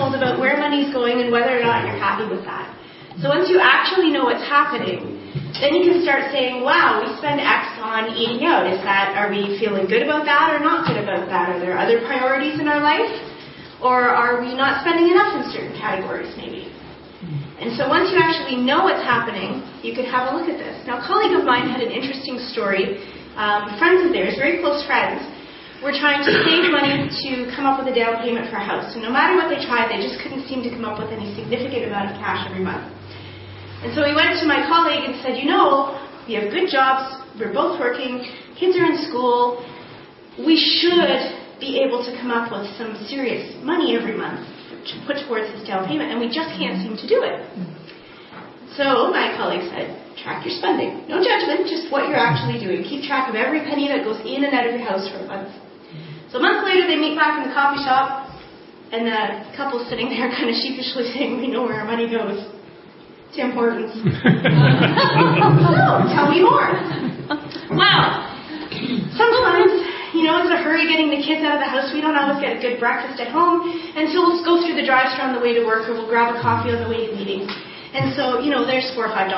about where money's going and whether or not you're happy with that. So once you actually know what's happening, then you can start saying, wow, we spend X on eating out. Are we feeling good about that or not good about that? Are there other priorities in our life? Or are we not spending enough in certain categories maybe? And so once you actually know what's happening, you could have a look at this. Now, a colleague of mine had an interesting story. Friends of theirs, very close friends, were trying to save money to come up with a down payment for a house. And no matter what they tried, they just couldn't seem to come up with any significant amount of cash every month. And so he went to my colleague and said, we have good jobs, we're both working, kids are in school, we should be able to come up with some serious money every month to put towards this down payment, and we just can't seem to do it. So my colleague said, track your spending. No judgment, just what you're actually doing. Keep track of every penny that goes in and out of your house for a month. So a month later, they meet back in the coffee shop, and the couple's sitting there kind of sheepishly saying, we know where our money goes. Tim Hortons. No, tell me more. Well, sometimes, it's a hurry getting the kids out of the house. We don't always get a good breakfast at home, and so we'll go through the drive-thru on the way to work, or we'll grab a coffee on the way to meetings. And so, there's $4 or $5.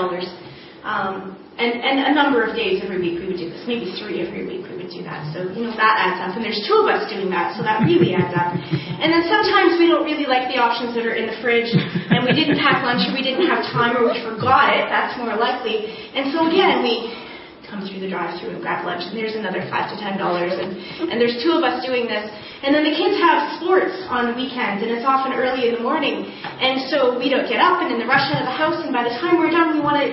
And a number of days every week we would do this. Maybe 3 every week we would do that. So, that adds up. And there's 2 of us doing that, so that really adds up. And then sometimes we don't really like the options that are in the fridge, and we didn't pack lunch, or we didn't have time, or we forgot it. That's more likely. And so again, we come through the drive-thru and grab lunch, and there's another $5 to $10, and there's 2 of us doing this. And then the kids have sports on the weekends, and it's often early in the morning, and so we don't get up, and in the rush out of the house, and by the time we're done, we want to,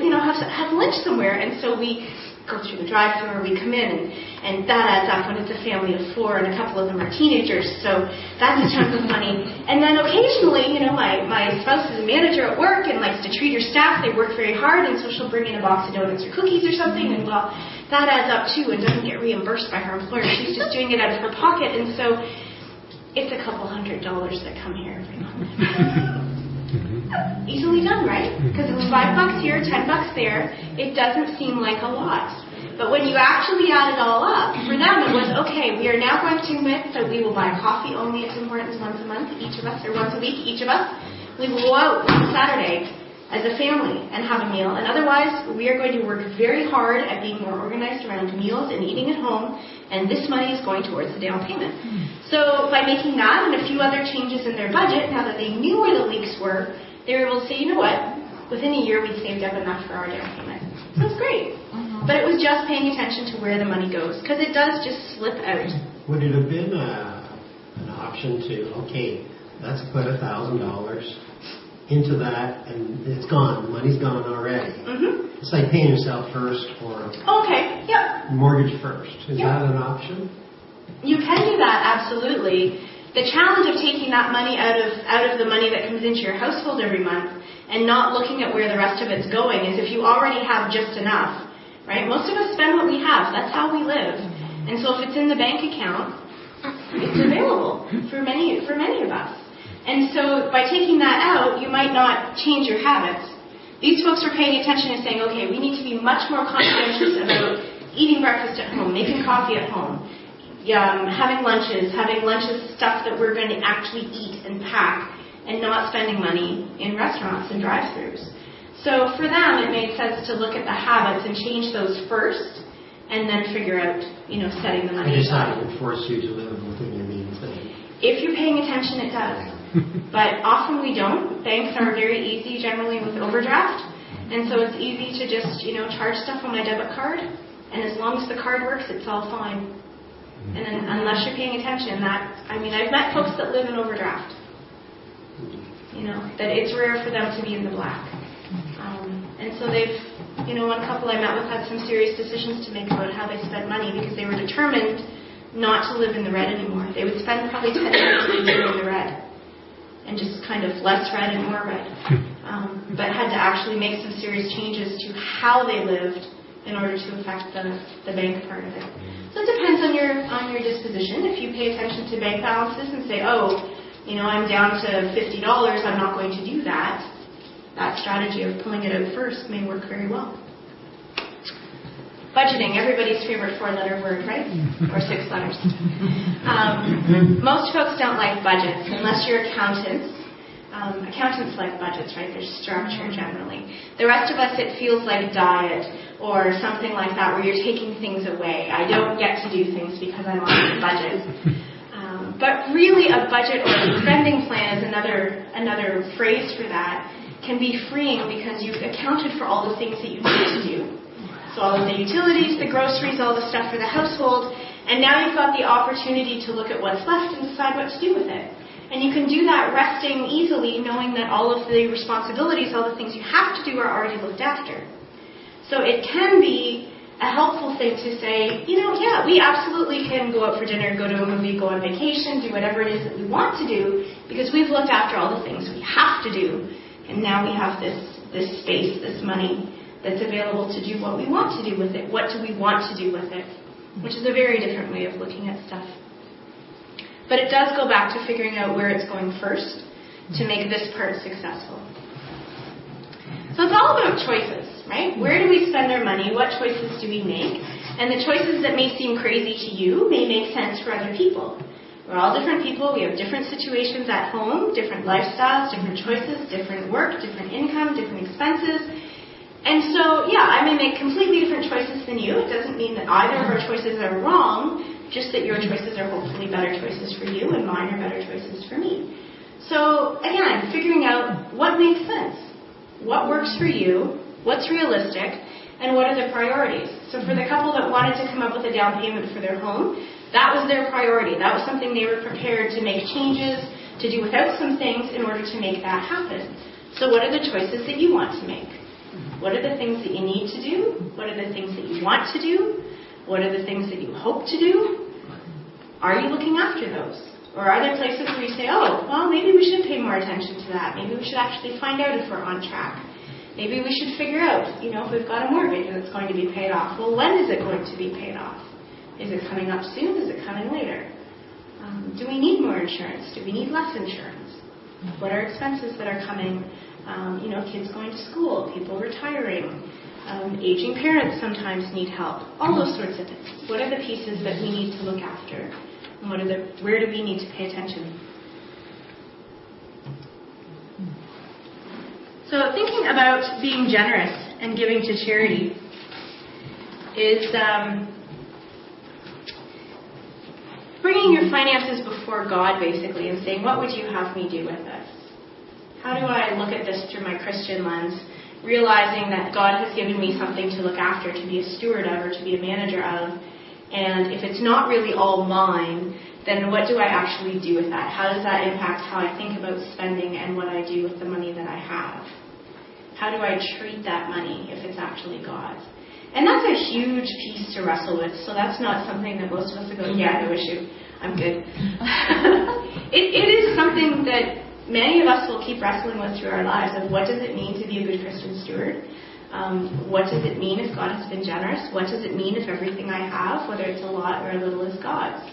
have lunch somewhere, and so we go through the drive-thru, or we come in, and that adds up when it's a family of 4, and a couple of them are teenagers, so that's a chunk of money. And then occasionally, my spouse is a manager at work and likes to treat her staff. They work very hard, and so she'll bring in a box of donuts or cookies or something, and well, that adds up too, and doesn't get reimbursed by her employer. She's just doing it out of her pocket, and so it's a couple $100 that come here every month. Easily done, right? Because it's $5 here, $10 there. It doesn't seem like a lot. But when you actually add it all up, for them it was, okay, we are now going to admit that we will buy coffee only at Tim Hortons once a month, each of us, or once a week, each of us. We will go out on Saturday as a family and have a meal. And otherwise, we are going to work very hard at being more organized around meals and eating at home, and this money is going towards the down payment. So by making that and a few other changes in their budget, now that they knew where the leaks were, they were able to say, within a year we'd saved up enough for our down payment. So it's great. But it was just paying attention to where the money goes, because it does just slip out. Would it have been an option to, let's put $1,000 into that, and it's gone. The money's gone already. Mm-hmm. It's like paying yourself first or mortgage first. Is that an option? You can do that, absolutely. The challenge of taking that money out of the money that comes into your household every month and not looking at where the rest of it's going is if you already have just enough, right? Most of us spend what we have. That's how we live. And so if it's in the bank account, it's available for many of us. And so by taking that out, you might not change your habits. These folks are paying attention and saying, okay, we need to be much more conscientious about eating breakfast at home, making coffee at home, having lunches stuff that we're going to actually eat and pack, and not spending money in restaurants and drive-thrus. So for them, it made sense to look at the habits and change those first, and then figure out, setting the money aside. It would force you to live within your means. If you're paying attention, it does. But often we don't. Banks are very easy, generally, with overdraft, and so it's easy to just, charge stuff on my debit card, and as long as the card works, it's all fine. And then, unless you're paying attention, I've met folks that live in overdraft. That it's rare for them to be in the black. And so they've, one couple I met with had some serious decisions to make about how they spent money because they were determined not to live in the red anymore. They would spend probably 10 years a year in the red, and just kind of less red and more red. But had to actually make some serious changes to how they lived in order to affect the bank part of it. So it depends on your disposition. If you pay attention to bank balances and say, I'm down to $50, I'm not going to do that, that strategy of pulling it out first may work very well. Budgeting, everybody's favorite 4-letter word, right? Or 6 letters. Most folks don't like budgets unless you're accountants Accountants like budgets, right? There's structure generally. The rest of us, it feels like diet or something like that where you're taking things away. I don't get to do things because I'm on a budget. But really a budget or a spending plan is another phrase for that, can be freeing because you've accounted for all the things that you need to do. So all of the utilities, the groceries, all the stuff for the household, and now you've got the opportunity to look at what's left and decide what to do with it. And you can do that resting easily, knowing that all of the responsibilities, all the things you have to do are already looked after. So it can be a helpful thing to say, yeah, we absolutely can go out for dinner, go to a movie, go on vacation, do whatever it is that we want to do, because we've looked after all the things we have to do. And now we have this space, this money that's available to do what we want to do with it. What do we want to do with it? Which is a very different way of looking at stuff. But it does go back to figuring out where it's going first to make this part successful. So it's all about choices, right? Where do we spend our money? What choices do we make? And the choices that may seem crazy to you may make sense for other people. We're all different people. We have different situations at home, different lifestyles, different choices, different work, different income, different expenses. And so, yeah, I may make completely different choices than you. It doesn't mean that either of our choices are wrong, just that your choices are hopefully better choices for you and mine are better choices for me. So, again, figuring out what makes sense, what works for you, what's realistic, and what are the priorities. So for the couple that wanted to come up with a down payment for their home, that was their priority. That was something they were prepared to make changes, to do without some things in order to make that happen. So what are the choices that you want to make? What are the things that you need to do? What are the things that you want to do? What are the things that you hope to do? Are you looking after those? Or are there places where you say, oh, well, maybe we should pay more attention to that. Maybe we should actually find out if we're on track. Maybe we should figure out, if we've got a mortgage and it's going to be paid off. Well, when is it going to be paid off? Is it coming up soon? Is it coming later? Do we need more insurance? Do we need less insurance? What are expenses that are coming? Kids going to school, people retiring, aging parents sometimes need help. All those sorts of things. What are the pieces that we need to look after? And where do we need to pay attention? So thinking about being generous and giving to charity is bringing your finances before God, basically, and saying, what would you have me do with this? How do I look at this through my Christian lens, realizing that God has given me something to look after, to be a steward of, or to be a manager of, and if it's not really all mine, then what do I actually do with that? How does that impact how I think about spending and what I do with the money that I have? How do I treat that money if it's actually God's? And that's a huge piece to wrestle with, so that's not something that most of us are going, yeah, no issue, I'm good. It is something that many of us will keep wrestling with through our lives of what does it mean to be a good Christian steward? What does it mean if God has been generous? What does it mean if everything I have, whether it's a lot or a little, is God's?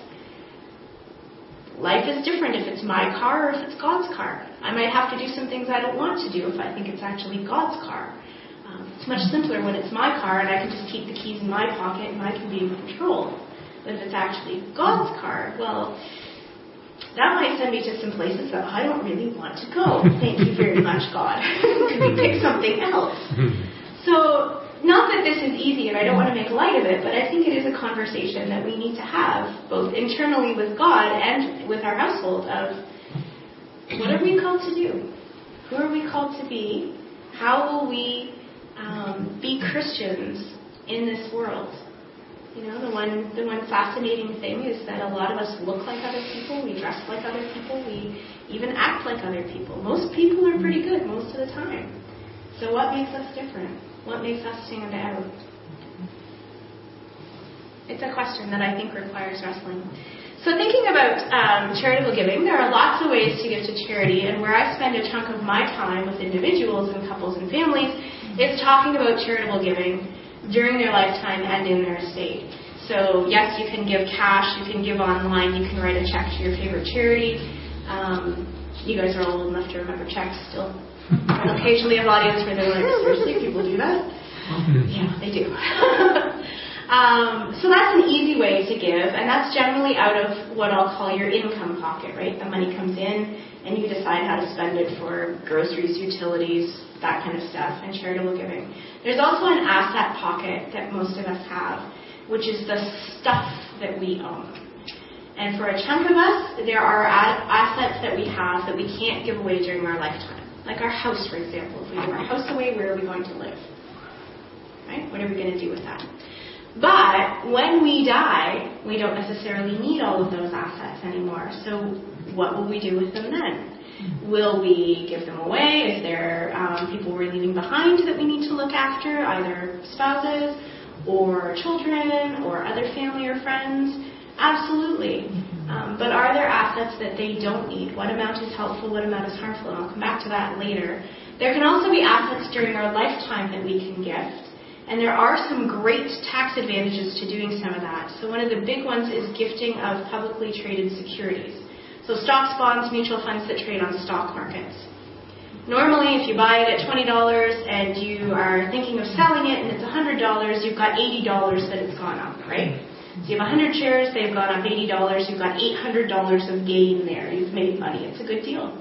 Life is different if it's my car or if it's God's car. I might have to do some things I don't want to do if I think it's actually God's car. It's much simpler when it's my car and I can just keep the keys in my pocket and I can be in control. But if it's actually God's car, well, that might send me to some places that I don't really want to go. Thank you very much, God. Could we pick something else? So, not that this is easy and I don't want to make light of it, but I think it is a conversation that we need to have, both internally with God and with our household, of what are we called to do? Who are we called to be? How will we be Christians in this world? The one fascinating thing is that a lot of us look like other people, we dress like other people, we even act like other people. Most people are pretty good most of the time. So what makes us different? What makes us stand out? It's a question that I think requires wrestling. So thinking about charitable giving, there are lots of ways to give to charity, and where I spend a chunk of my time with individuals and couples and families is talking about charitable giving during their lifetime and in their estate. So yes, you can give cash, you can give online, you can write a check to your favorite charity. You guys are all old enough to remember checks still. I occasionally have audience where they're like, seriously, people do that? Yeah, they do. So that's an easy way to give, and that's generally out of what I'll call your income pocket, right? The money comes in, and you decide how to spend it for groceries, utilities, that kind of stuff, and charitable giving. There's also an asset pocket that most of us have, which is the stuff that we own. And for a chunk of us, there are assets that we have that we can't give away during our lifetime. Like our house, for example. If we give our house away, where are we going to live? Right? What are we going to do with that? But when we die, we don't necessarily need all of those assets anymore. So what will we do with them then? Will we give them away? Is there people we're leaving behind that we need to look after, either spouses or children or other family or friends? Absolutely. But are there assets that they don't need? What amount is helpful? What amount is harmful? And I'll come back to that later. There can also be assets during our lifetime that we can gift. And there are some great tax advantages to doing some of that. So one of the big ones is gifting of publicly traded securities. So stocks, bonds, mutual funds that trade on stock markets. Normally, if you buy it at $20 and you are thinking of selling it and it's $100, you've got $80 that it's gone up, right? So you have 100 shares, they've gone up $80, you've got $800 of gain there. You've made money. It's a good deal.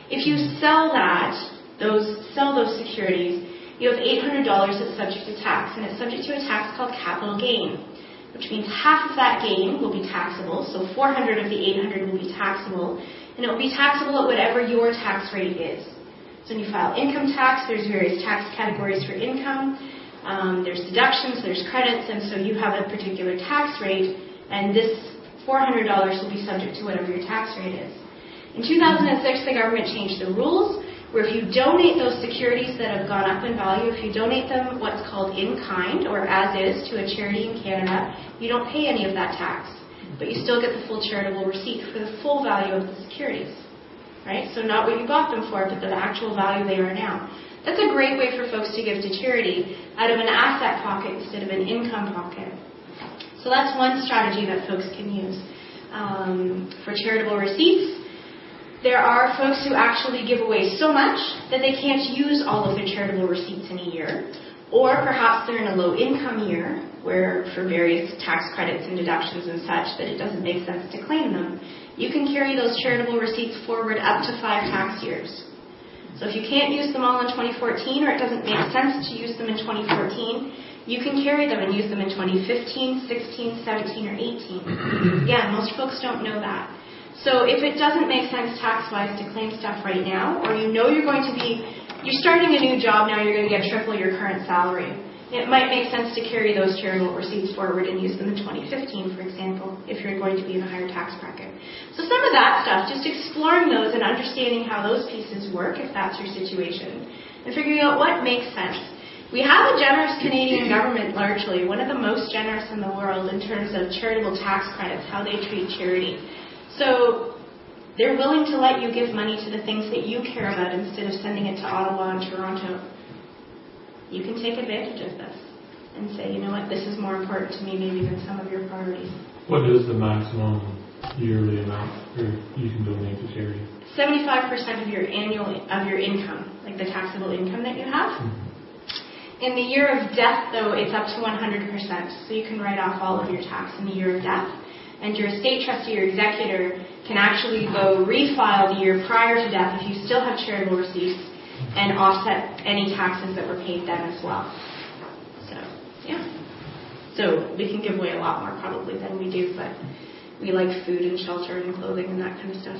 If you sell those securities, you have $800 that's subject to tax, and it's subject to a tax called capital gain, which means half of that gain will be taxable, so 400 of the 800 will be taxable, and it will be taxable at whatever your tax rate is. So when you file income tax, there's various tax categories for income, there's deductions, there's credits, and so you have a particular tax rate, and this $400 will be subject to whatever your tax rate is. In 2006, the government changed the rules, where if you donate those securities that have gone up in value, if you donate them what's called in kind, or as is, to a charity in Canada, you don't pay any of that tax. But you still get the full charitable receipt for the full value of the securities. Right? So not what you bought them for, but the actual value they are now. That's a great way for folks to give to charity out of an asset pocket instead of an income pocket. So that's one strategy that folks can use. For charitable receipts, there are folks who actually give away so much that they can't use all of their charitable receipts in a year. Or perhaps they're in a low-income year, where for various tax credits and deductions and such, that it doesn't make sense to claim them. You can carry those charitable receipts forward up to 5 tax years. So if you can't use them all in 2014, or it doesn't make sense to use them in 2014, you can carry them and use them in 2015, 16, 17, or 18. Yeah, most folks don't know that. So if it doesn't make sense tax-wise to claim stuff right now, or you know you're starting a new job now, you're going to get triple your current salary, it might make sense to carry those charitable receipts forward and use them in 2015, for example, if you're going to be in a higher tax bracket. So some of that stuff, just exploring those and understanding how those pieces work, if that's your situation, and figuring out what makes sense. We have a generous Canadian government, largely, one of the most generous in the world in terms of charitable tax credits, how they treat charity. So they're willing to let you give money to the things that you care about instead of sending it to Ottawa and Toronto. You can take advantage of this and say, you know what, this is more important to me maybe than some of your priorities. What is the maximum yearly amount you can donate to charity? 75% of your income, like the taxable income that you have. Mm-hmm. In the year of death, though, it's up to 100%. So you can write off all of your tax in the year of death. And your estate trustee or executor can actually go refile the year prior to death if you still have charitable receipts and offset any taxes that were paid then as well. So, yeah. So we can give away a lot more probably than we do, but we like food and shelter and clothing and that kind of stuff.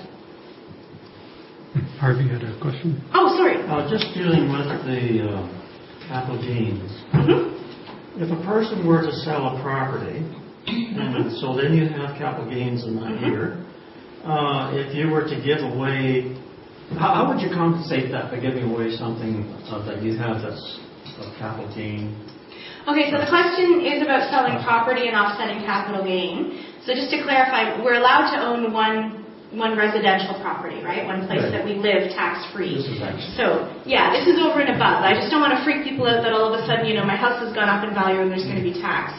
Harvey had a question. Oh, sorry. Just dealing with the capital gains. Mm-hmm. If a person were to sell a property, and so then you have capital gains in that year. If you were to give away, how would you compensate that by giving away something that you have that's a capital gain? Okay, so the question is about selling property and offsetting capital gain. So just to clarify, we're allowed to own one residential property, right? One place that we live tax-free. So, yeah, this is over and above. I just don't want to freak people out that all of a sudden, my house has gone up in value and there's going to be tax.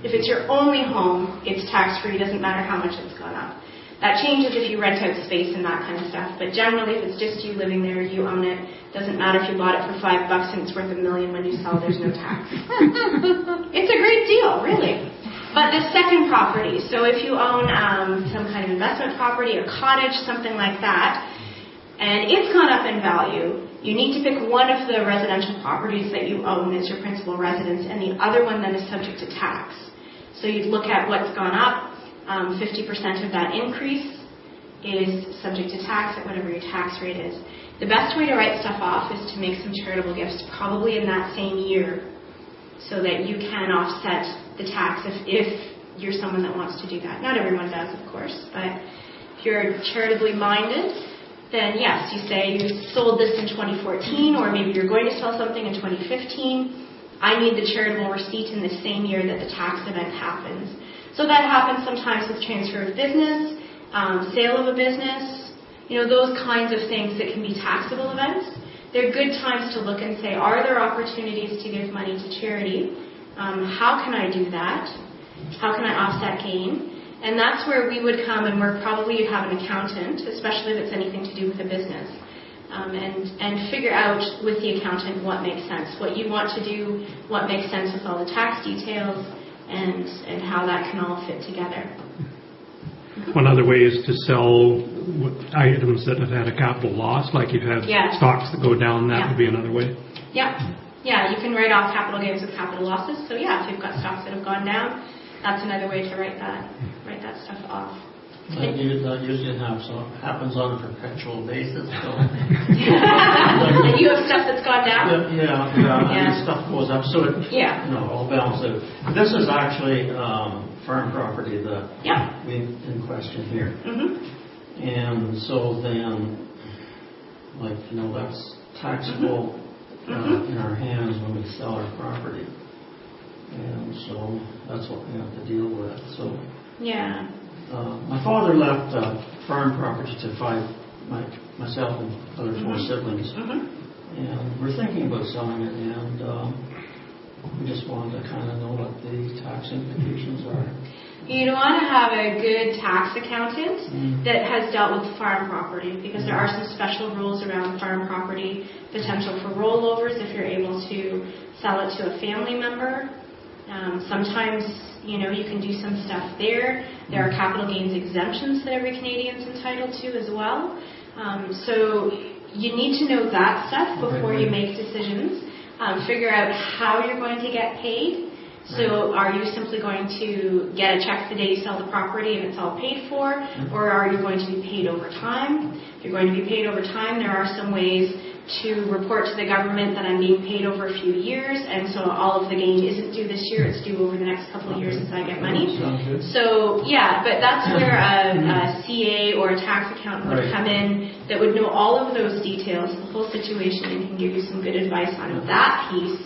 If it's your only home, it's tax-free. It doesn't matter how much it's gone up. That changes if you rent out space and that kind of stuff. But generally, if it's just you living there, you own it. Doesn't matter if you bought it for $5 and it's worth $1 million when you sell. There's no tax. It's a great deal, really. But the second property. So if you own some kind of investment property, a cottage, something like that, and it's gone up in value, you need to pick one of the residential properties that you own as your principal residence, and the other one then is subject to tax. So you'd look at what's gone up. 50% of that increase is subject to tax at whatever your tax rate is. The best way to write stuff off is to make some charitable gifts, probably in that same year, so that you can offset the tax if you're someone that wants to do that. Not everyone does, of course, but if you're charitably minded, then yes, you say you sold this in 2014, or maybe you're going to sell something in 2015. I need the charitable receipt in the same year that the tax event happens. So that happens sometimes with transfer of business, sale of a business, those kinds of things that can be taxable events. They're good times to look and say, are there opportunities to give money to charity? How can I do that? How can I offset gain? And that's where we would come and work. Probably you'd have an accountant, especially if it's anything to do with a business, and figure out with the accountant what makes sense, what you want to do, what makes sense with all the tax details, and how that can all fit together. One other way is to sell items that have had a capital loss, like you've had stocks that go down. That would be another way. Yeah, you can write off capital gains with capital losses. So if you've got stocks that have gone down, that's another way to write that stuff off. That usually happens on a perpetual basis. So. And you have stuff that's gone down? And stuff goes up, so it all balances out. This is actually farm property that we in question here. Mm-hmm. And so then, that's taxable in our hands when we sell our property. And so that's what we have to deal with. So my father left farm property to myself and other four siblings. Mm-hmm. And we're thinking about selling it, and we just wanted to kind of know what the tax implications are. You'd want to have a good tax accountant that has dealt with farm property, because there are some special rules around farm property, potential for rollovers if you're able to sell it to a family member. Sometimes, you can do some stuff there. There are capital gains exemptions that every Canadian's entitled to as well. So you need to know that stuff before you make decisions. Figure out how you're going to get paid. So are you simply going to get a check the day you sell the property and it's all paid for? Or are you going to be paid over time? If you're going to be paid over time, there are some ways to report to the government that I'm being paid over a few years, and so all of the gain isn't due this year, it's due over the next couple of years as I get money. So, but that's where a CA or a tax accountant would come in that would know all of those details, the whole situation, and can give you some good advice on that piece.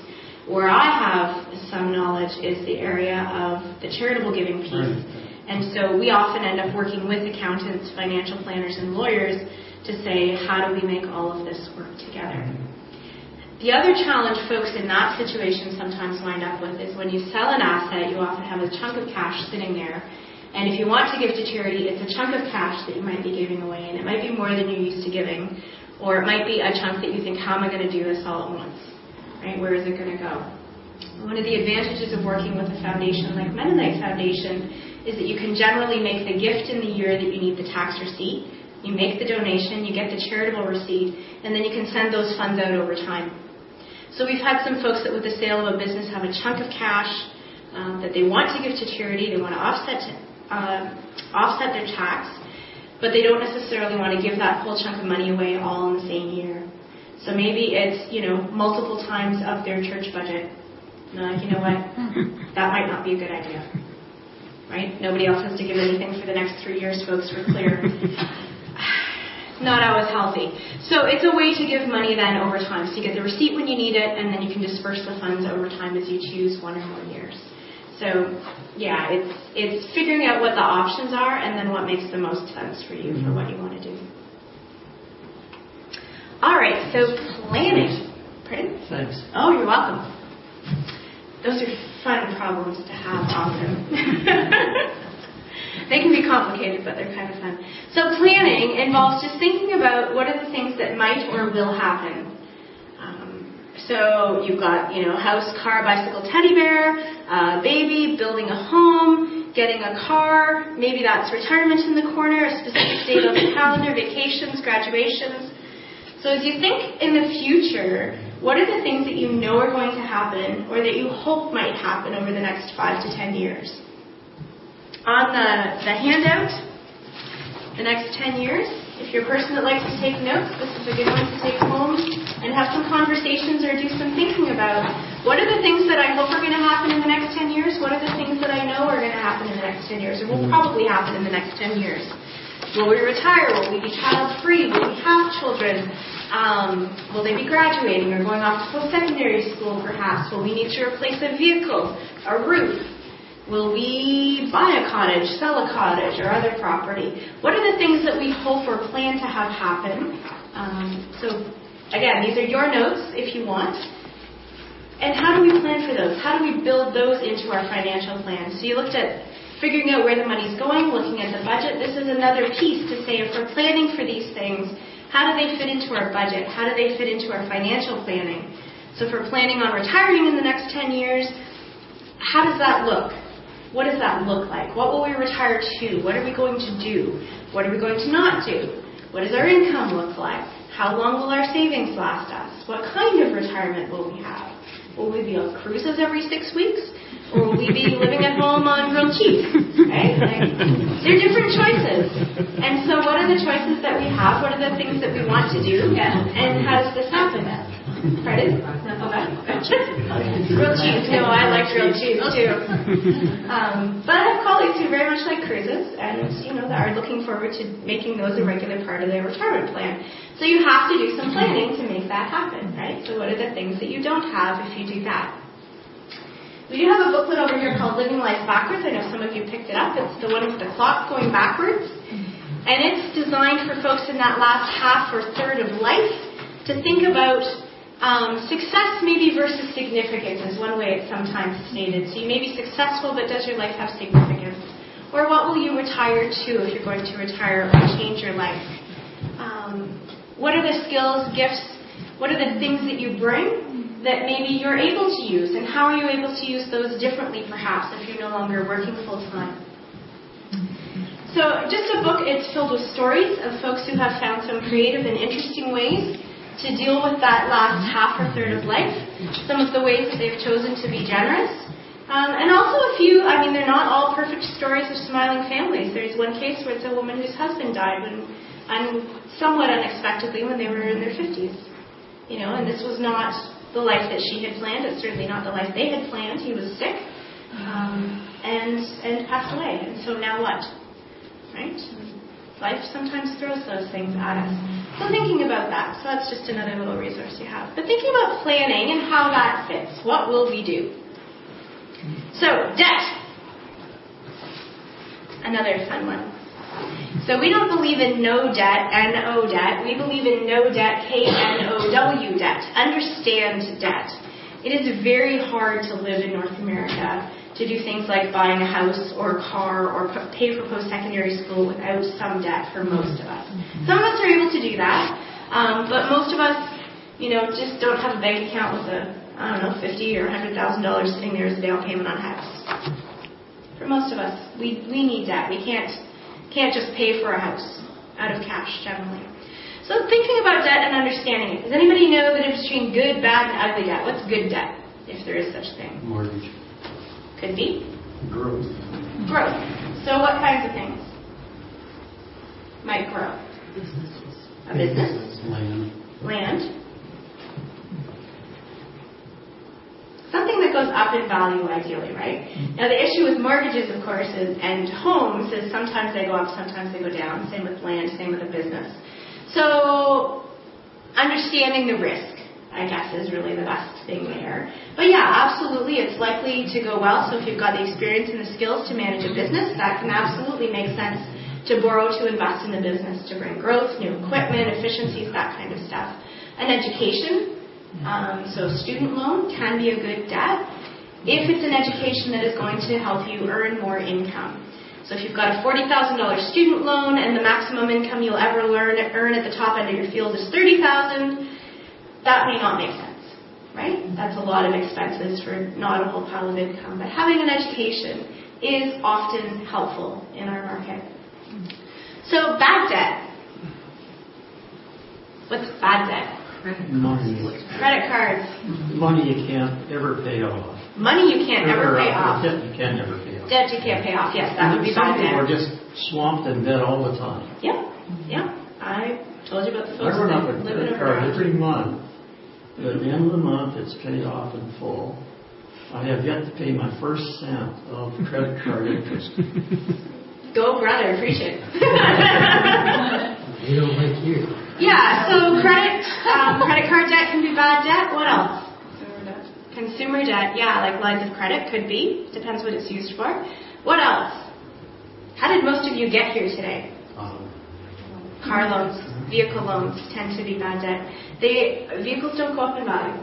Where I have some knowledge is the area of the charitable giving piece. And so we often end up working with accountants, financial planners, and lawyers to say, how do we make all of this work together? The other challenge folks in that situation sometimes wind up with is when you sell an asset, you often have a chunk of cash sitting there. And if you want to give to charity, it's a chunk of cash that you might be giving away, and it might be more than you're used to giving. Or it might be a chunk that you think, how am I going to do this all at once? Right? Where is it going to go? One of the advantages of working with a foundation like Mennonite Foundation is that you can generally make the gift in the year that you need the tax receipt. You make the donation, you get the charitable receipt, and then you can send those funds out over time. So we've had some folks that with the sale of a business have a chunk of cash that they want to give to charity, they want to offset their tax, but they don't necessarily want to give that whole chunk of money away all in the same year. So maybe it's, multiple times of their church budget. And they're like, you know what, that might not be a good idea. Right? Nobody else has to give anything for the next 3 years, folks, we're clear. Not always healthy. So it's a way to give money then over time. So you get the receipt when you need it, and then you can disperse the funds over time as you choose 1 or more years. So, it's figuring out what the options are and then what makes the most sense for you for what you want to do. All right, so planning. Pardon? Thanks. Oh, you're welcome. Those are fun problems to have often. They can be complicated, but they're kind of fun. So planning involves just thinking about what are the things that might or will happen. So you've got, house, car, bicycle, teddy bear, baby, building a home, getting a car. Maybe that's retirement in the corner, a specific date on the calendar, vacations, graduations. So as you think in the future, what are the things that you know are going to happen or that you hope might happen over the next 5 to 10 years? On the handout, the next 10 years, if you're a person that likes to take notes, this is a good one to take home and have some conversations or do some thinking about. What are the things that I hope are going to happen in the next 10 years? What are the things that I know are going to happen in the next 10 years or will probably happen in the next 10 years? Will we retire? Will we be child-free? Will we have children? Will they be graduating or going off to post-secondary school perhaps? Will we need to replace a vehicle, a roof? Will we buy a cottage, sell a cottage, or other property? What are the things that we hope or plan to have happen? So, again, these are your notes if you want. And how do we plan for those? How do we build those into our financial plan? So you looked at figuring out where the money's going, looking at the budget. This is another piece to say if we're planning for these things, how do they fit into our budget? How do they fit into our financial planning? So if we're planning on retiring in the next 10 years, how does that look? What does that look like? What will we retire to? What are we going to do? What are we going to not do? What does our income look like? How long will our savings last us? What kind of retirement will we have? Will we be on cruises every 6 weeks? Or will we be living at home on grilled cheese? Right? They're different choices. And so what are the choices that we have? What are the things that we want to do? And how does this happen? Pardon? Grilled cheese. No, I like grilled cheese too. But I have colleagues who very much like cruises and, are looking forward to making those a regular part of their retirement plan. So you have to do some planning to make that happen, right? So what are the things that you don't have if you do that? We do have a booklet over here called Living Life Backwards. I know some of you picked it up. It's the one with the clock going backwards. And it's designed for folks in that last half or third of life to think about success maybe versus significance is one way it's sometimes stated. So you may be successful, but does your life have significance? Or what will you retire to if you're going to retire or change your life? What are the skills, gifts, what are the things that you bring that maybe you're able to use? And how are you able to use those differently perhaps if you're no longer working full-time? So just a book, it's filled with stories of folks who have found some creative and interesting ways to deal with that last half or third of life, some of the ways that they've chosen to be generous. And also a few, they're not all perfect stories of smiling families. There's one case where it's a woman whose husband died somewhat unexpectedly when they were in their 50s. And this was not the life that she had planned. It's certainly not the life they had planned. He was sick and passed away. And so now what? Right? Life sometimes throws those things at us. So thinking about that. So that's just another little resource you have. But thinking about planning and how that fits. What will we do? So, debt. Another fun one. So we don't believe in no debt, N-O debt. We believe in no debt, K-N-O-W debt. Understand debt. It is very hard to live in North America to do things like buying a house or a car or pay for post-secondary school without some debt for most of us. Some of us are able to do that, but most of us, just don't have a bank account with $50,000 or $100,000 sitting there as a down payment on a house. For most of us, we need debt. We can't just pay for a house out of cash generally. So thinking about debt and understanding it. Does anybody know the difference between good, bad, and ugly debt? What's good debt, if there is such thing? Mortgage. Could be. Growth. Growth. So what kinds of things might grow? A business. Land. Land. Something that goes up in value, ideally, right? Now, the issue with mortgages, of course, and homes is sometimes they go up, sometimes they go down. Same with land, same with a business. So, understanding the risk, I guess, is really the best thing there. But yeah, absolutely, it's likely to go well. So if you've got the experience and the skills to manage a business, that can absolutely make sense to borrow to invest in the business, to bring growth, new equipment, efficiencies, that kind of stuff. An education. So student loan can be a good debt if it's an education that is going to help you earn more income. So if you've got a $40,000 student loan and the maximum income you'll ever earn at the top end of your field is $30,000, that may not make sense, right? That's a lot of expenses for not a whole pile of income. But having an education is often helpful in our market. So bad debt. What's bad debt? Money. Credit cards. Money you can't ever pay off. Money you can't ever pay off. Debt you can never pay off. Debt you can't pay off, yes, that would be Some bad people are debt. just swamped in debt all the time. Yeah. I told you about the folks I run up that a live in credit a card garage. every month. At the end of the month, it's paid off in full. I have yet to pay my first cent of credit card interest. Go, brother, preach it. They don't like you. Yeah, so credit card debt can be bad debt. What else? Consumer debt, yeah, like lines of credit could be. Depends what it's used for. What else? How did most of you get here today? Car loans, vehicle loans tend to be bad debt. Vehicles don't go up in value,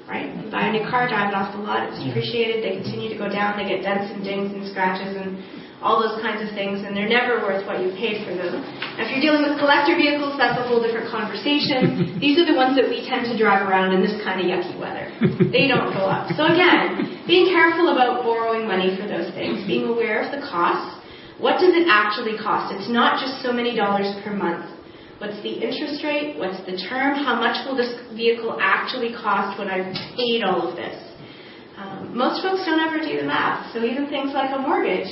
right? You buy a new car, drive it off the lot, it's depreciated, they continue to go down, they get dents and dings and scratches and all those kinds of things, and they're never worth what you paid for them. Now, if you're dealing with collector vehicles, that's a whole different conversation. These are the ones that we tend to drive around in this kind of yucky weather. They don't go up. So again, being careful about borrowing money for those things, being aware of the costs. What does it actually cost? It's not just so many dollars per month. What's the interest rate? What's the term? How much will this vehicle actually cost when I've paid all of this? Most folks don't ever do the math. So even things like a mortgage,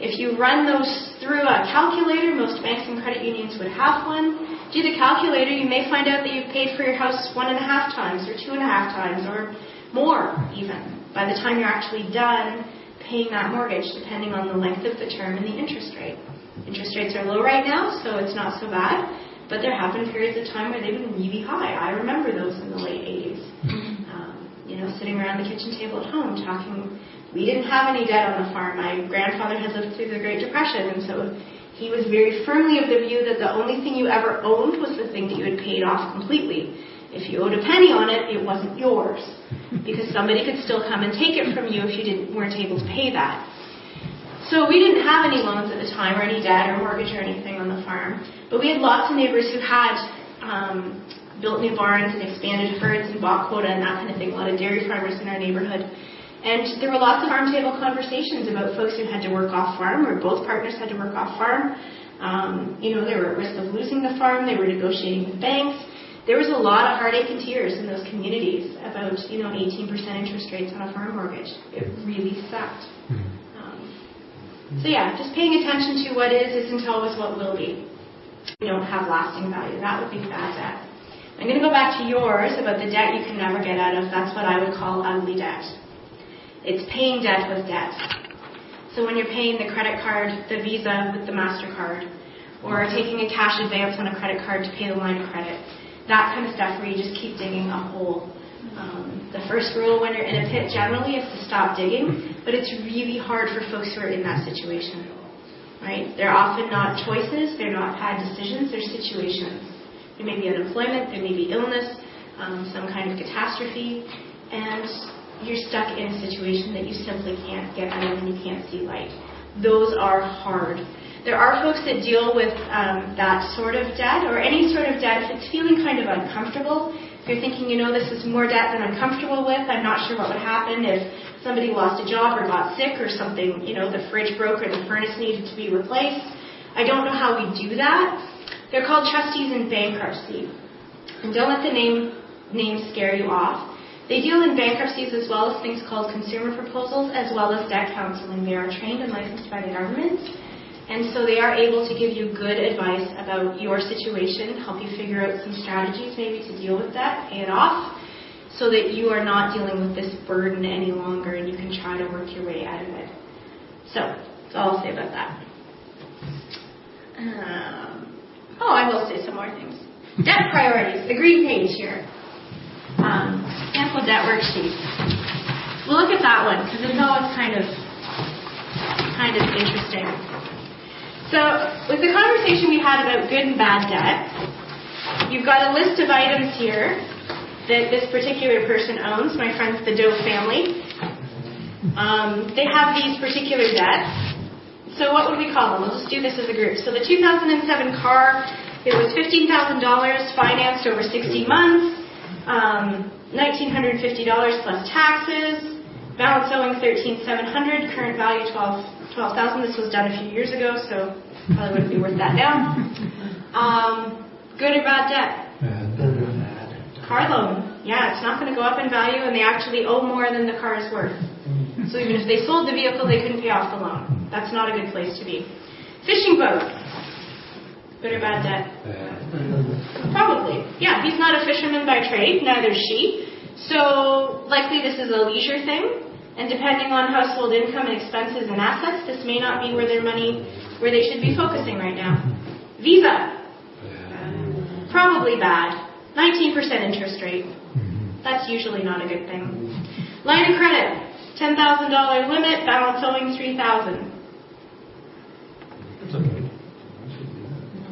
if you run those through a calculator, most banks and credit unions would have one. Do the calculator, you may find out that you've paid for your house 1.5 times or 2.5 times or more even by the time you're actually done paying that mortgage, depending on the length of the term and the interest rate. Interest rates are low right now, so it's not so bad, but there have been periods of time where they've been really high. I remember those in the late 80s. Sitting around the kitchen table at home talking. We didn't have any debt on the farm. My grandfather had lived through the Great Depression, and so he was very firmly of the view that the only thing you ever owned was the thing that you had paid off completely. If you owed a penny on it, it wasn't yours, because somebody could still come and take it from you if you weren't able to pay that. So we didn't have any loans at the time, or any debt or mortgage or anything on the farm, but we had lots of neighbors who had built new barns and expanded herds and bought quota and that kind of thing. A lot of dairy farmers in our neighborhood. And there were lots of farm table conversations about folks who had to work off farm, or both partners had to work off farm. They were at risk of losing the farm. They were negotiating with banks. There was a lot of heartache and tears in those communities about 18% interest rates on a farm mortgage. It really sucked. Just paying attention to what is isn't always what will be. We don't have lasting value. That would be bad debt. I'm going to go back to yours about the debt you can never get out of. That's what I would call ugly debt. It's paying debt with debt. So when you're paying the credit card, the Visa with the MasterCard, or taking a cash advance on a credit card to pay the line of credit, that kind of stuff where you just keep digging a hole. The first rule when you're in a pit generally is to stop digging, but it's really hard for folks who are in that situation. Right? They're often not choices, they're not bad decisions, they're situations. There may be unemployment, there may be illness, some kind of catastrophe, and you're stuck in a situation that you simply can't get out of and you can't see light. Those are hard. There are folks that deal with that sort of debt, or any sort of debt, if it's feeling kind of uncomfortable, if you're thinking, this is more debt than I'm comfortable with, I'm not sure what would happen if somebody lost a job or got sick or something, the fridge broke or the furnace needed to be replaced. I don't know how we do that. They're called trustees in bankruptcy. And don't let the name scare you off. They deal in bankruptcies as well as things called consumer proposals, as well as debt counseling. They are trained and licensed by the government. And so they are able to give you good advice about your situation, help you figure out some strategies maybe to deal with that, pay it off, so that you are not dealing with this burden any longer and you can try to work your way out of it. So, that's all I'll say about that. I will say some more things. Debt priorities, the green page here. Sample debt worksheet. We'll look at that one because it's always kind of interesting. So, with the conversation we had about good and bad debt, you've got a list of items here that this particular person owns. My friends, the Doe family. They have these particular debts. So what would we call them? We'll just do this as a group. So the 2007 car, it was $15,000 financed over 60 months, $1,950 plus taxes, balance owing $13,700, current value $12,000. This was done a few years ago, so probably wouldn't be worth that now. Good or bad debt? Car loan. Yeah, it's not going to go up in value, and they actually owe more than the car is worth. So even if they sold the vehicle, they couldn't pay off the loan. That's not a good place to be. Fishing boat. Good or bad debt? Probably. Yeah, he's not a fisherman by trade, neither is she. So likely this is a leisure thing, and depending on household income and expenses and assets, this may not be where where they should be focusing right now. Visa. Probably bad. 19% interest rate. That's usually not a good thing. Line of credit. $10,000 limit, balance owing $3,000. It's okay.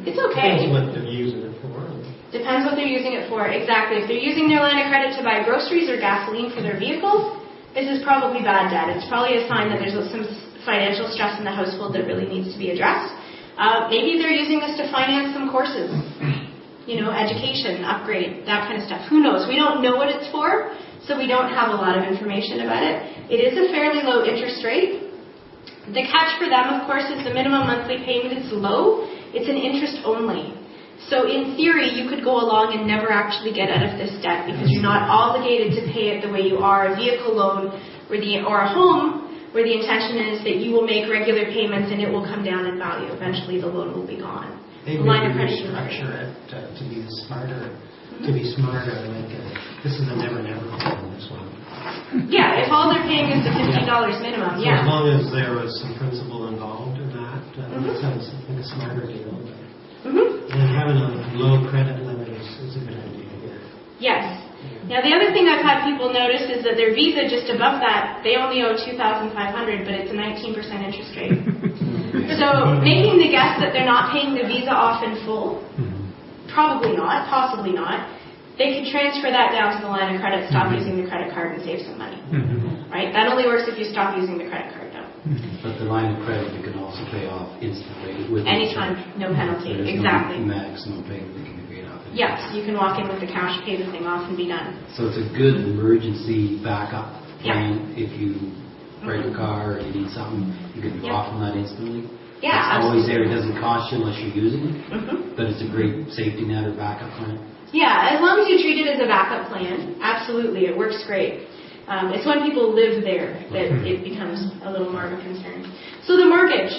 It's okay. Depends what they're using it for. Depends what they're using it for. Exactly. If they're using their line of credit to buy groceries or gasoline for their vehicles, this is probably bad debt. It's probably a sign that there's some financial stress in the household that really needs to be addressed. Maybe they're using this to finance some courses. Education, upgrade, that kind of stuff. Who knows? We don't know what it's for, so we don't have a lot of information about it. It is a fairly low interest rate. The catch for them, of course, is the minimum monthly payment is low. It's an interest only. So in theory, you could go along and never actually get out of this debt because you're not obligated to pay it the way you are a vehicle loan or a home, where the intention is that you will make regular payments and it will come down in value. Eventually, the loan will be gone. They maybe restructure it to be smarter, like this is a never plan, this one. Yeah, if all they're paying is the $50 minimum, so yeah. as long as there was some principal involved in that, that sounds like a smarter deal. And having a low credit limit is a good idea here. Yes. Now the other thing I've had people notice is that their Visa just above that, they only owe $2,500, but it's a 19% interest rate. So making the guess that they're not paying the Visa off in full, probably not, possibly not. They could transfer that down to the line of credit, stop using the credit card, and save some money. Right? That only works if you stop using the credit card, though. But the line of credit you can also pay off instantly. Anytime, no penalty. There's exactly. No maximum payment that can be paid off. Yes, you can walk in with the cash, pay the thing off, and be done. So it's a good emergency backup plan. If you break a car or you need something, you can draw from that instantly. Yeah, it's absolutely. always there. It doesn't cost you unless you're using it, but it's a great safety net or backup plan. Yeah, as long as you treat it as a backup plan, absolutely, it works great. It's when people live there that it becomes a little more of a concern. So the mortgage.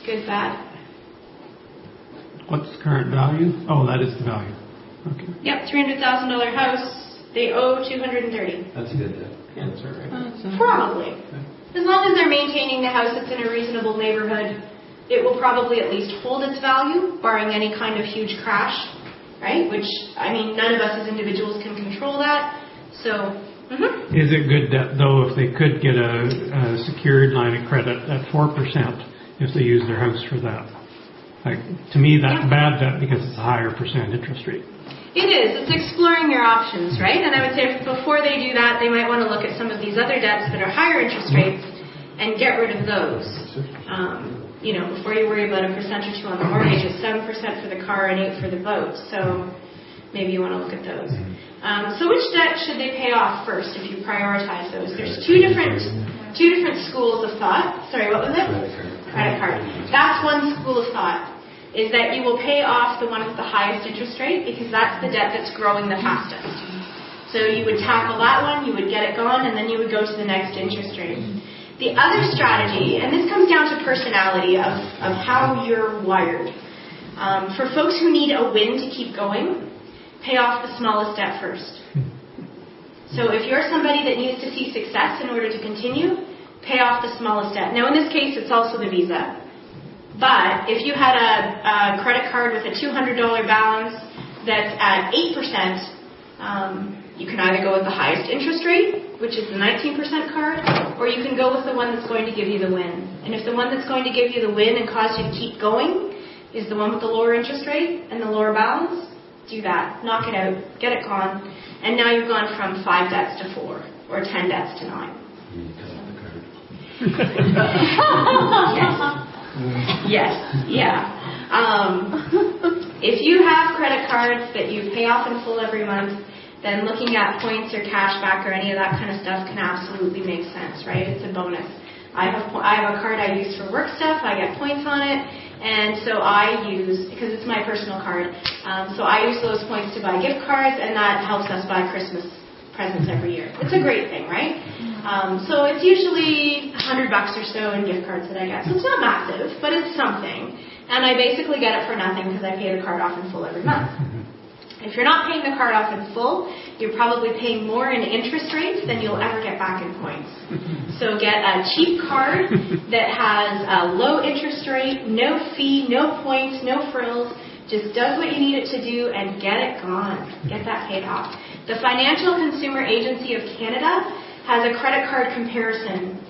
Good, bad? What's the current value? Oh, that is the value. Okay. Yep, $300,000 house. They owe $230,000. That's a good debt. Yeah, that's all right. Probably. As long as they're maintaining the house, it's in a reasonable neighborhood, it will probably at least hold its value, barring any kind of huge crash, right? Which, I mean, none of us as individuals can control that. So, Is it good debt, though, if they could get a secured line of credit at 4% if they use their house for that? Like, to me, that's bad debt because it's a higher percent interest rate. It is. It's exploring your options, right? And I would say before they do that, they might want to look at some of these other debts that are higher interest rates and get rid of those. Before you worry about a percent or two on the mortgage, it's 7% for the car and 8% for the boat. So maybe you want to look at those. So which debt should they pay off first if you prioritize those? There's two different schools of thought. Sorry, what was it? Credit card. That's one school of thought, is that you will pay off the one with the highest interest rate because that's the debt that's growing the fastest. So you would tackle that one, you would get it gone, and then you would go to the next interest rate. The other strategy, and this comes down to personality of how you're wired. For folks who need a win to keep going, pay off the smallest debt first. So if you're somebody that needs to see success in order to continue, pay off the smallest debt. Now in this case, it's also the Visa. But if you had a credit card with a $200 balance that's at 8%, you can either go with the highest interest rate, which is the 19% card, or you can go with the one that's going to give you the win. And if the one that's going to give you the win and cause you to keep going is the one with the lower interest rate and the lower balance, do that. Knock it out. Get it gone. And now you've gone from 5 debts to 4, or 10 debts to 9. Yes. Yeah. If you have credit cards that you pay off in full every month, then looking at points or cash back or any of that kind of stuff can absolutely make sense, right? It's a bonus. I have a card I use for work stuff. I get points on it, and so I use, because it's my personal card, so I use those points to buy gift cards, and that helps us buy Christmas presents every year. It's a great thing, right? So it's usually $100 or so in gift cards that I get. So it's not massive, but it's something. And I basically get it for nothing because I pay the card off in full every month. If you're not paying the card off in full, you're probably paying more in interest rates than you'll ever get back in points. So get a cheap card that has a low interest rate, no fee, no points, no frills, just does what you need it to do and get it gone. Get that paid off. The Financial Consumer Agency of Canada has a credit card comparison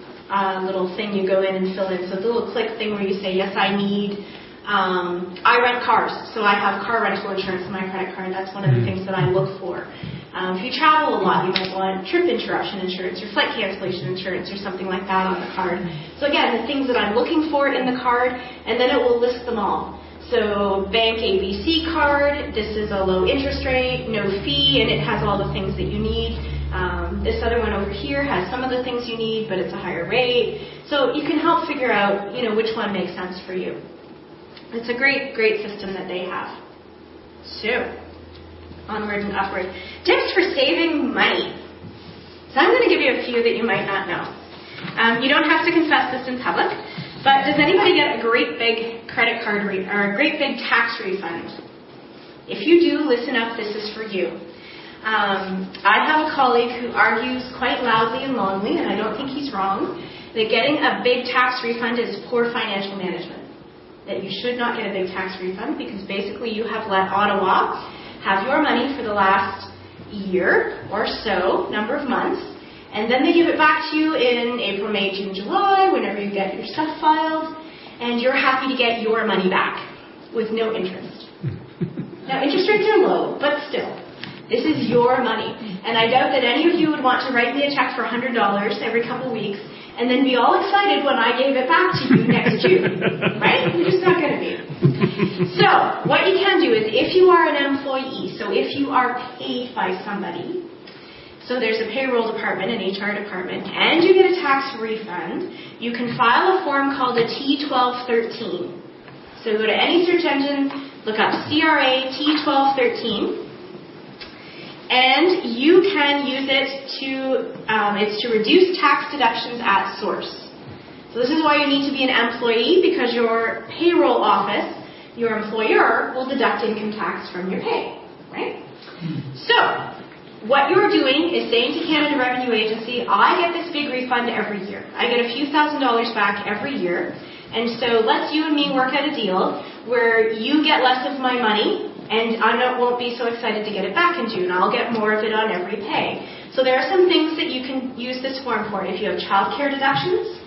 little thing you go in and fill in. So it's a little click thing where you say, yes, I need... I rent cars, so I have car rental insurance on my credit card. That's one of the things that I look for. If you travel a lot, you might want trip interruption insurance or flight cancellation insurance or something like that on the card. So again, the things that I'm looking for in the card, and then it will list them all. So Bank ABC card, this is a low interest rate, no fee, and it has all the things that you need. This other one over here has some of the things you need, but it's a higher rate. So you can help figure out, which one makes sense for you. It's a great, great system that they have. So, onward and upward. Tips for saving money. So I'm going to give you a few that you might not know. You don't have to confess this in public, but does anybody get a great big credit card or a great big tax refund? If you do, listen up, this is for you. I have a colleague who argues quite loudly and longly, and I don't think he's wrong, that getting a big tax refund is poor financial management. That you should not get a big tax refund because basically you have let Ottawa have your money for the last year or so, number of months, and then they give it back to you in April, May, June, July, whenever you get your stuff filed, and you're happy to get your money back with no interest. Now, interest rates are low, but still, this is your money, and I doubt that any of you would want to write me a check for $100 every couple weeks and then be all excited when I gave it back to you next June, right? You're just not going to be. So, what you can do is, if you are an employee, so if you are paid by somebody, so there's a payroll department, an HR department, and you get a tax refund, you can file a form called a T1213. So go to any search engine, look up CRA T1213, and you can use it it's to reduce tax deductions at source. So this is why you need to be an employee, because your payroll office, your employer, will deduct income tax from your pay, right? So what you're doing is saying to Canada Revenue Agency, I get this big refund every year. I get a few $1,000s back every year, and so let's you and me work out a deal where you get less of my money, and I won't be so excited to get it back in June. I'll get more of it on every pay. So there are some things that you can use this form for. If you have child care deductions,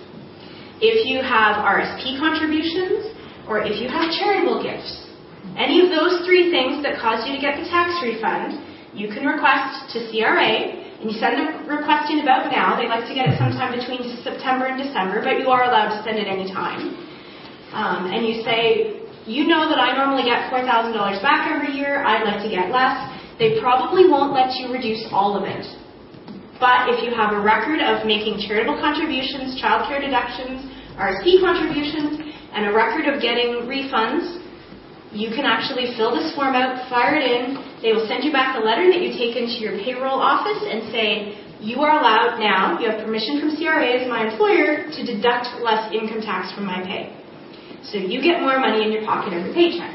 if you have RSP contributions, or if you have charitable gifts. Any of those three things that cause you to get the tax refund, you can request to CRA, and you send the request in about now. They like to get it sometime between September and December, but you are allowed to send it any time. And you say, you know that I normally get $4,000 back every year. I'd like to get less. They probably won't let you reduce all of it. But if you have a record of making charitable contributions, child care deductions, RSP contributions, and a record of getting refunds, you can actually fill this form out, fire it in. They will send you back a letter that you take into your payroll office and say, you are allowed now, you have permission from CRA as my employer to deduct less income tax from my pay. So you get more money in your pocket every paycheck.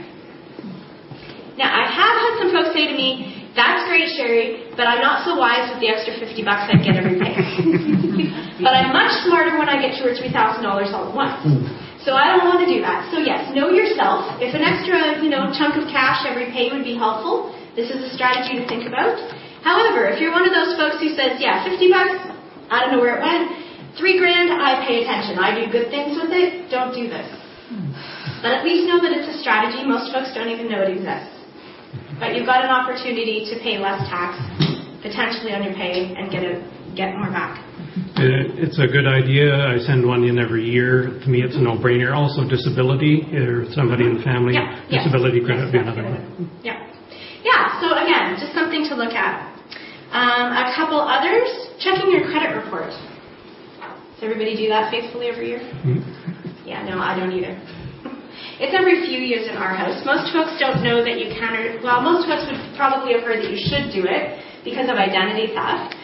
Now, I have had some folks say to me, that's great, Sherri, but I'm not so wise with the extra $50 I'd get every pay. But I'm much smarter when I get $2,000 or $3,000 all at once. So I don't want to do that. So yes, know yourself. If an extra, chunk of cash every pay would be helpful, this is a strategy to think about. However, if you're one of those folks who says, yeah, $50, I don't know where it went, $3,000, I pay attention. I do good things with it. Don't do this. But at least know that it's a strategy. Most folks don't even know it exists. But you've got an opportunity to pay less tax, potentially on your pay, and get more back. It's a good idea. I send one in every year. To me, it's a no-brainer. Also, disability, or somebody in the family, disability credit would be another one. Yeah. Yeah, so again, just something to look at. A couple others, checking your credit report. Does everybody do that faithfully every year? Yeah, no, I don't either. It's every few years in our house. Most folks don't know that you can, well, most of us would probably have heard that you should do it because of identity theft.